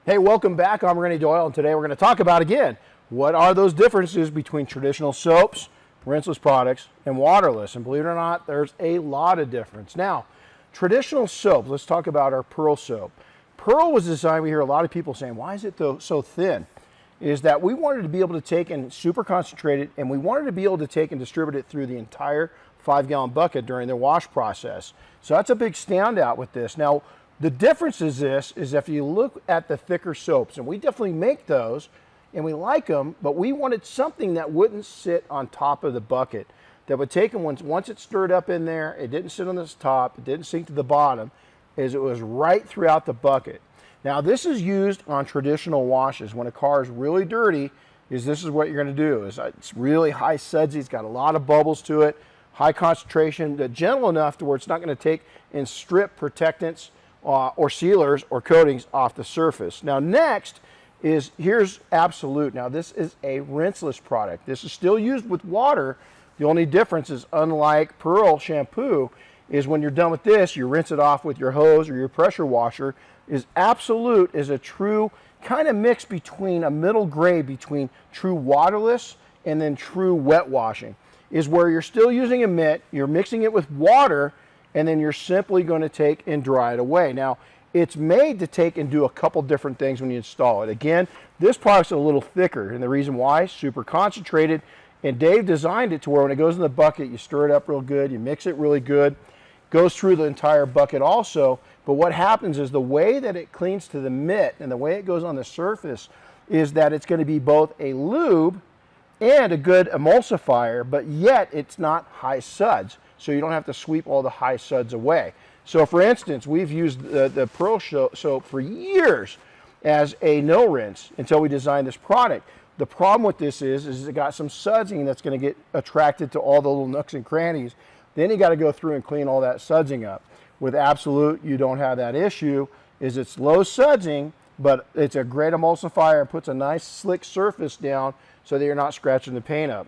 Hey, welcome back. I'm Rennie Doyle, and today we're going to talk about, again, what are those differences between traditional soaps, rinseless products, and waterless. And believe it or not, there's a lot of difference. Now, traditional soap, let's talk about our Pearl soap. Pearl was designed, we hear a lot of people saying, why is it so thin? Is that we wanted to be able to take and super concentrate it, and we wanted to be able to take and distribute it through the entire 5-gallon bucket during the wash process. So that's a big standout with this. Now, the difference is if you look at the thicker soaps, and we definitely make those, and we like them, but we wanted something that wouldn't sit on top of the bucket, that would take them once it stirred up in there, it didn't sit on this top, it didn't sink to the bottom, is it was right throughout the bucket. Now, this is used on traditional washes. When a car is really dirty, this is what you're going to do. It's really high sudsy, it's got a lot of bubbles to it, high concentration, gentle enough to where it's not going to take and strip protectants or sealers or coatings off the surface. Now next here's Absolute. Now this is a rinseless product. This is still used with water. The only difference is, unlike Pearl shampoo, is when you're done with this, you rinse it off with your hose or your pressure washer. Absolute is a true kind of mix between a middle grade between true waterless and then true wet washing. Is where you're still using a mitt, you're mixing it with water, and then you're simply going to take and dry it away. Now, it's made to take and do a couple different things when you install it. Again, this product's a little thicker, and the reason why, super concentrated, and Dave designed it to where when it goes in the bucket, you stir it up real good, you mix it really good, goes through the entire bucket also, but what happens is the way that it cleans to the mitt and the way it goes on the surface is that it's going to be both a lube and a good emulsifier, but yet it's not high suds. So you don't have to sweep all the high suds away. So for instance, we've used the Pearl soap for years as a no rinse until we designed this product. The problem with this is it got some sudsing that's going to get attracted to all the little nooks and crannies. Then you got to go through and clean all that sudsing up. With Absolute, you don't have that issue. It's low sudsing, but it's a great emulsifier and puts a nice slick surface down so that you're not scratching the paint up.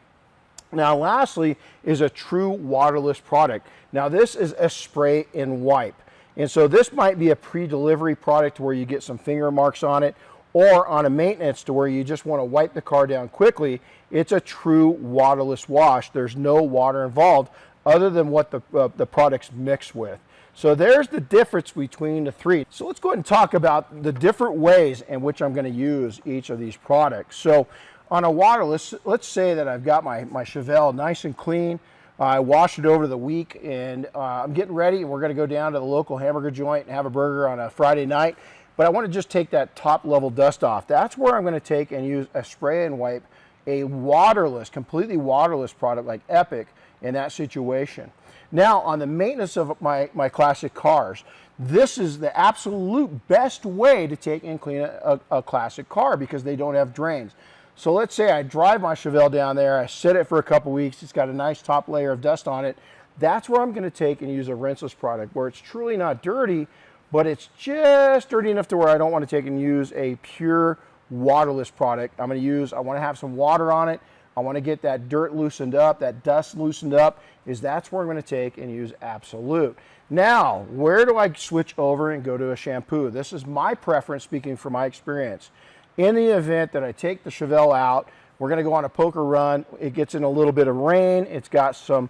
Now lastly is a true waterless product. Now this is a spray and wipe. And so this might be a pre-delivery product where you get some finger marks on it, or on a maintenance to where you just want to wipe the car down quickly. It's a true waterless wash. There's no water involved other than what the product's mixed with. So there's the difference between the three. So let's go ahead and talk about the different ways in which I'm going to use each of these products. So on a waterless, let's say that I've got my Chevelle nice and clean. I washed it over the week, and I'm getting ready, and we're going to go down to the local hamburger joint and have a burger on a Friday night. But I want to just take that top level dust off. That's where I'm going to take and use a spray and wipe, a waterless, completely waterless product like Epic in that situation. Now on the maintenance of my classic cars, this is the absolute best way to take and clean a classic car because they don't have drains. So let's say I drive my Chevelle down there, I sit it for a couple weeks, it's got a nice top layer of dust on it. That's where I'm going to take and use a rinseless product where it's truly not dirty, but it's just dirty enough to where I don't want to take and use a pure waterless product. I want to have some water on it. I want to get that dirt loosened up, that dust loosened up, that's where I'm going to take and use Absolute. Now, where do I switch over and go to a shampoo? This is my preference, speaking from my experience. In the event that I take the Chevelle out, we're going to go on a poker run, it gets in a little bit of rain, it's got some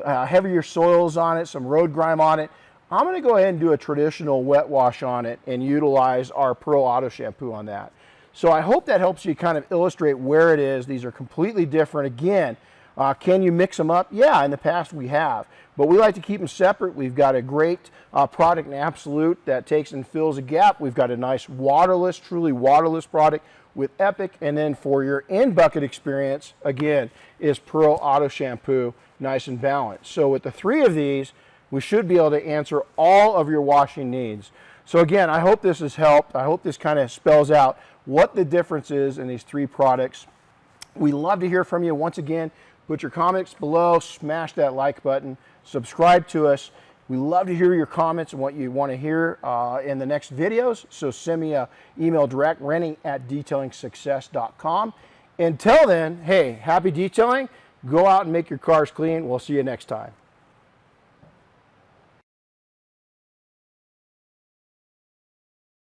heavier soils on it, some road grime on it, I'm going to go ahead and do a traditional wet wash on it and utilize our Pearl Auto Shampoo on that. So I hope that helps you kind of illustrate where it is. These are completely different. Again, can you mix them up? Yeah, in the past we have. But we like to keep them separate. We've got a great product in Absolute that takes and fills a gap. We've got a nice waterless, truly waterless product with Epic. And then for your in-bucket experience, again, is Pearl Auto Shampoo, nice and balanced. So with the three of these, we should be able to answer all of your washing needs. So again, I hope this has helped. I hope this kind of spells out what the difference is in these three products. We love to hear from you. Once again, put your comments below, smash that like button, subscribe to us. We love to hear your comments and what you want to hear in the next videos. So send me an email direct, rennie@detailingsuccess.com. Until then, hey, happy detailing. Go out and make your cars clean. We'll see you next time.